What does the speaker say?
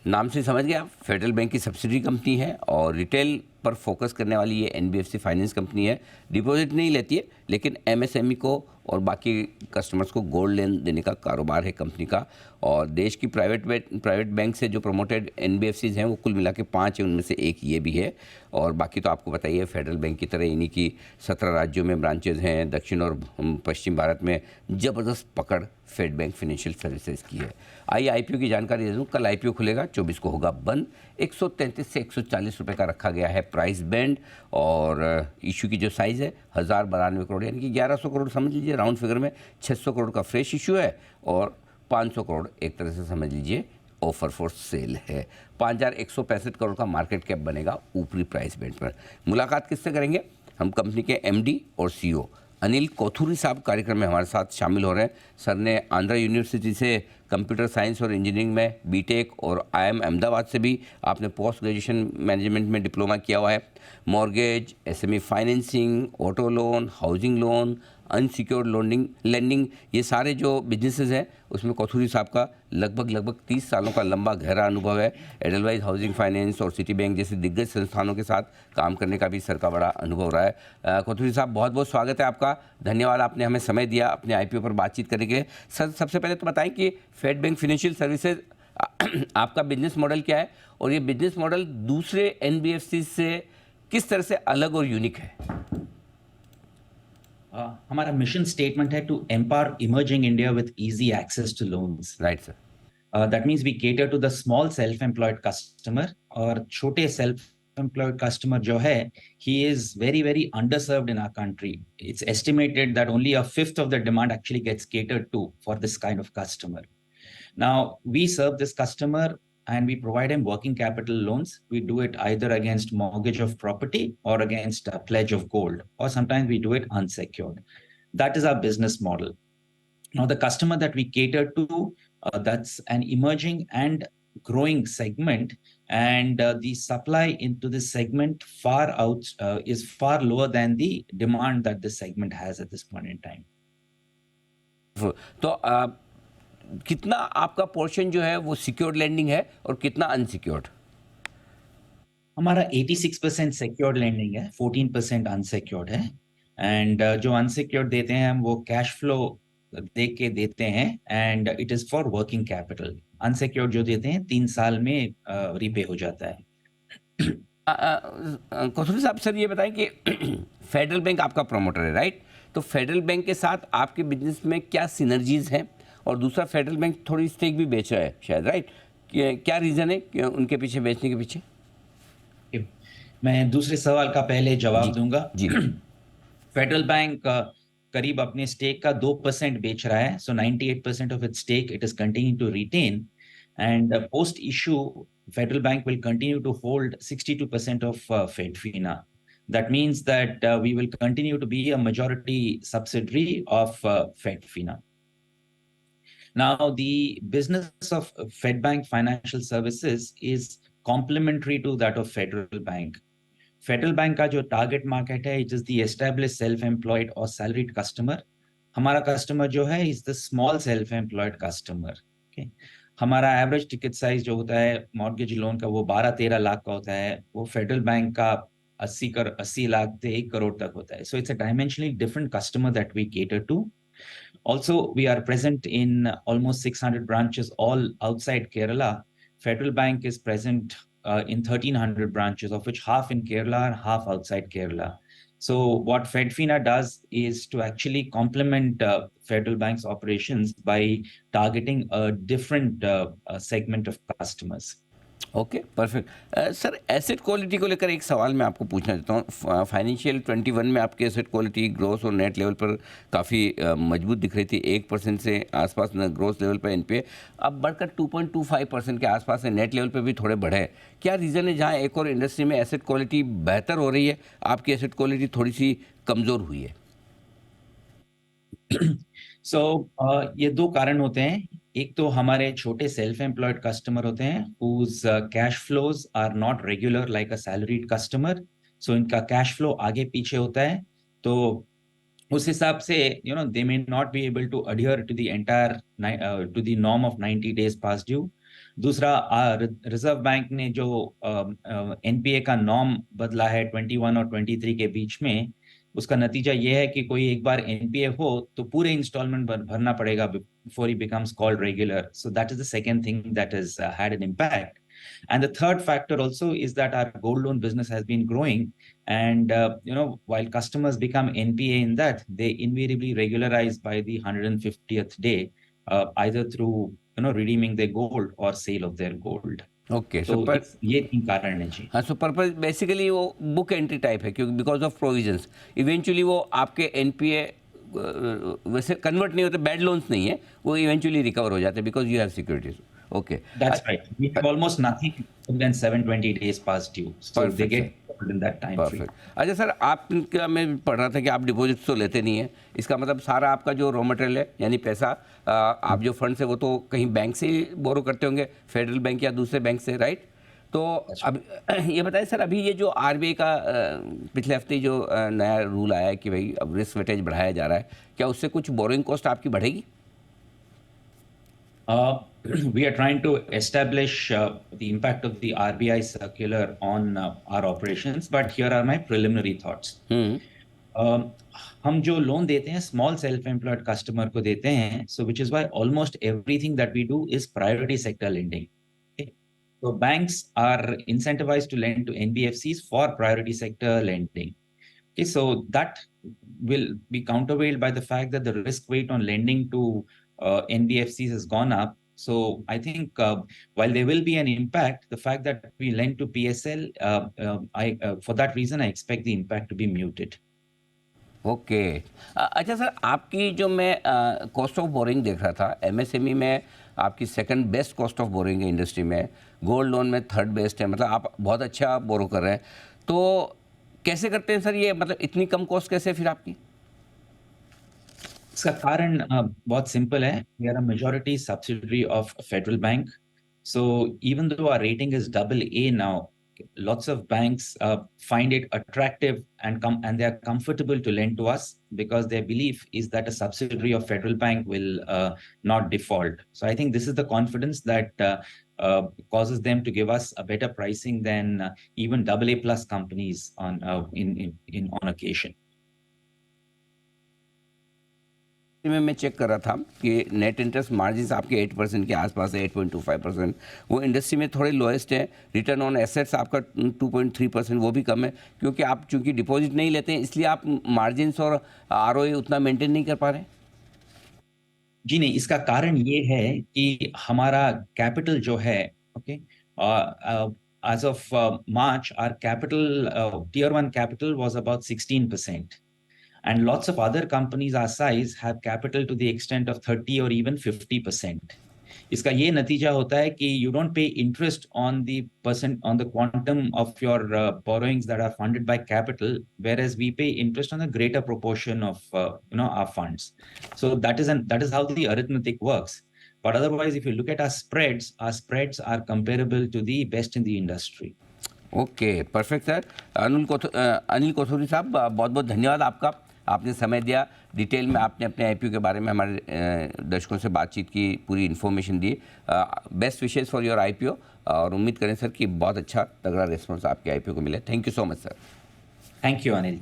नाम से समझ गए आप, फेडरल बैंक की सब्सिडी कंपनी है और रिटेल पर फोकस करने वाली ये एनबीएफसी फाइनेंस कंपनी है। डिपॉजिट नहीं लेती है, लेकिन एमएसएमई को और बाकी कस्टमर्स को गोल्ड लोन देने का कारोबार है कंपनी का। और देश की प्राइवेट बैंक से जो प्रमोटेड एनबीएफसीज हैं वो कुल मिला के 5 है, उनमें से एक ये भी है। और बाकी तो आपको बताइए, फेडरल बैंक की तरह इन्हीं की 17 राज्यों में ब्रांचेज हैं। दक्षिण और पश्चिम भारत में ज़बरदस्त पकड़ फेड बैंक फाइनेंशियल सर्विसेज की है। आइए आईपीओ की जानकारी दे दूँ। कल आईपीओ खुलेगा, 24 को होगा बंद। 133 से 140 रुपये का रखा गया है प्राइस बैंड। और इशू की जो साइज़ है 1092 करोड़, यानी कि 1100 करोड़ समझ लीजिए राउंड फिगर में। 600 करोड़ का फ्रेश इशू है और 500 करोड़ एक तरह से समझ लीजिए ऑफर फॉर सेल है। 5165 करोड़ का मार्केट कैप बनेगा ऊपरी प्राइस बैंड पर। मुलाकात किससे करेंगे? हम कंपनी के एमडी और सीईओ अनिल कोथुरी साहब कार्यक्रम में हमारे साथ शामिल हो रहे हैं। सर ने आंध्रा यूनिवर्सिटी से कंप्यूटर साइंस और इंजीनियरिंग में बीटेक और आईआईएम अहमदाबाद से भी आपने पोस्ट ग्रेजुएशन मैनेजमेंट में डिप्लोमा किया हुआ है। Mortgage, SME financing, auto loan, housing loan, unsecured lending, ये सारे जो बिजनेसेस हैं उसमें कोथुरी साहब का लगभग 30 सालों का लंबा गहरा अनुभव है। एडलवाइज हाउसिंग फाइनेंस और सिटी बैंक जैसे दिग्गज संस्थानों के साथ काम करने का भी सर का बड़ा अनुभव रहा है। कोथुरी साहब, बहुत बहुत स्वागत है आपका। धन्यवाद, आपने हमें समय दिया अपने आईपीओ पर बातचीत करने के लिए। सर, सबसे पहले तो बताएं कि फेड बैंक फाइनेंशियल सर्विसेज आपका बिजनेस मॉडल क्या है और ये बिजनेस मॉडल दूसरे एनबीएफसी से किस तरह से अलग और यूनिक है? हमारा मिशन स्टेटमेंट है to empower emerging India with easy access to loans. Right sir. That means we cater to the small self-employed customer, और छोटे self-employed customer जो है, he is very underserved in our country. It's estimated that only a fifth of the demand actually gets catered to for this kind of customer. Now, we serve this customer and we provide him working capital loans. We do it either against mortgage of property or against a pledge of gold, or sometimes we do it unsecured. That is our business model. Now, the customer that we cater to, that's an emerging and growing segment, and the supply into this segment is far lower than the demand that this segment has at this point in time. तो कितना आपका portion जो है वो secured lending है और कितना unsecured? हमारा 86% सिक्योर्ड लेंडिंग है, 14% अनसिक्योर्ड है। एंड जो अनसिक्योर्ड देते हैं हम वो कैश फ्लो देख के देते हैं, and it is for working capital. Unsecured जो देते हैं 3 साल में रीपे हो जाता है। कोथुरी साहब, सर ये बताएं कि फेडरल बैंक आपका प्रमोटर है, राइट? तो फेडरल बैंक के साथ आपके बिजनेस में क्या सिनर्जीज हैं? और दूसरा, फेडरल बैंक थोड़ी स्टेक भी बेच रहा है शायद, राइट? क्या रीज़न है कि उनके पीछे बेचने के पीछे? मैं दूसरे सवाल का पहले जवाब दूंगा। जी। फेडरल बैंक करीब अपने स्टेक का 2% बेच रहा है, so 98% of its stake it is continue to retain, and post issue Federal Bank will continue to hold 62% of FedFina. That means that we will continue to be a majority subsidiary of FedFina. Now, the business of Fed Bank Financial Services is complementary to that of Federal Bank. Federal Bank का जो target market है, it is the established self-employed or salaried customer. हमारा customer जो है is the small self-employed customer. Okay. हमारा average ticket size जो होता है मॉर्गेज लोन का वो 12-13 लाख का होता है, वो फेडरल बैंक का 80 लाख से 1 करोड़ तक होता है। So it's a dimensionally different customer that we cater to. Also, we are present in almost 600 branches all outside Kerala. Federal Bank is present in 1,300 branches, of which half in Kerala and half outside Kerala. So what FedFina does is to actually complement Federal Bank's operations by targeting a different segment of customers. Okay, perfect. Sir, asset quality को लेकर एक सवाल मैं आपको पूछना चाहता हूँ। Financial 21 में आपकी एसेट क्वालिटी ग्रोस और नेट लेवल पर काफ़ी मजबूत दिख रही थी। 1% से आसपास ग्रोस लेवल पर एनपीए अब बढ़कर 2.25% के आसपास है। नेट लेवल पर भी थोड़े बढ़े। क्या रीज़न है जहाँ एक और इंडस्ट्री में एसेट क्वालिटी बेहतर हो रही है, आपकी एसेट क्वालिटी थोड़ी सी कमज़ोर हुई है? ये 2 कारण होते हैं। एक तो हमारे छोटे सेल्फ एम्प्लॉयड कस्टमर होते हैं whose cash flows are not regular like a salaried customer, so इनका कैश फ्लो आगे पीछे होता है, तो उस हिसाब से they may not be able to adhere to the entire to the norm of 90 days past due. दूसरा, रिजर्व बैंक ने जो एनपीए का नॉर्म बदला है 21 और 23 के बीच में, उसका नतीजा ये है कि कोई एक बार एनपीए हो तो पूरे इंस्टॉलमेंट भरना पड़ेगा before he becomes called regular. So that is the second thing that has had an impact. And the third factor also is that our gold loan business has been growing, and while customers become NPA in that, they invariably regularize by the 150th day, either through redeeming their gold or sale of their gold. Okay, तो super. ये तीन कारण है जी. हाँ, सो purpose basically वो book entry type है, क्योंकि because of provisions eventually वो आपके एनपीए वैसे कन्वर्ट नहीं होते, बैड लोन्स नहीं है, वो इवेंचुअली रिकवर हो जाते हैं because you have securities. Okay, That's right. We have almost nothing than 720 days past due. So Perfect, they get covered in that time frame. Perfect. अच्छा सर, आपका मैं पढ़ रहा था कि आप डिपॉजिट तो लेते नहीं है, इसका मतलब सारा आपका जो रॉ मटेरियल है यानी पैसा, आप जो फंड्स है वो तो कहीं बैंक से ही बोरो करते होंगे, फेडरल बैंक या दूसरे बैंक से, राइट? तो अब ये बताएं सर, अभी ये जो आरबीआई का पिछले हफ्ते जो नया रूल आया है कि भाई अब रिस्क वेटेज बढ़ाया जा रहा है, क्या उससे कुछ बोरोइंग कॉस्ट आपकी बढ़ेगी? We are trying to establish the impact of the RBI circular on our operations, but here are my preliminary thoughts. हम जो लोन देते हैं स्मॉल सेल्फ एम्प्लॉयड कस्टमर को देते हैं, so which is why almost everything that we do is priority sector lending. Okay? So banks are incentivized to lend to NBFCs for priority sector lending. Okay, so that will be countervailed by the fact that the risk weight on lending to NBFCs has gone up. So I think while there will be an impact, the fact that we lend to PSL, for that reason, I expect the impact to be muted. Okay. अच्छा sir, आपकी जो मैं cost of boring देख रहा था, MSME में आपकी second best cost of boring है इंडस्ट्री में, गोल्ड लोन में थर्ड बेस्ट है, मतलब आप बहुत अच्छा बोरो कर रहे हैं. तो कैसे करते हैं सर ये, मतलब इतनी कम कॉस्ट कैसे फिर आपकी? इसका कारण बहुत सिंपल है. We are a majority subsidiary of Federal Bank. So even though our rating is AA now, lots of banks find it attractive and they are comfortable to lend to us because their belief is that a subsidiary of Federal Bank will not default. So I think this is the confidence that causes them to give us a better pricing than even AA plus companies on occasion. मैं check कर रहा था कि net interest margin आपके 8% के आसपास है, 8.25%, वो इंडस्ट्री में थोड़े लोएस्ट है. रिटर्न ऑन एसेट्स आपका 2.3%, वो भी कम है, क्योंकि आप चूंकि डिपॉजिट नहीं लेते हैं इसलिए आप मार्जिन्स और आरओए उतना मेंटेन नहीं कर पा रहे हैं. जी नहीं, इसका कारण ये है कि हमारा कैपिटल जो है, okay, as of March, our capital, tier 1 capital was about 16%. And lots of other companies our size have capital to the extent of 30 or even 50%. इसका ये नतीजा होता है कि you don't pay interest on the quantum of your borrowings that are funded by capital, whereas we pay interest on a greater proportion of our funds. So that is how the arithmetic works. But otherwise, if you look at our spreads are comparable to the best in the industry. Okay, perfect sir. Anil Kothuri साहब, बहुत बहुत धन्यवाद आपका, आपने समय दिया, detail में आपने अपने आईपीओ के बारे में हमारे दर्शकों से बातचीत की, पूरी information the. Best wishes for your IPO, और उम्मीद करें सर कि बहुत अच्छा तगड़ा रिस्पॉन्स आपके आईपीओ को मिले. Thank you so much sir. Thank you Anil.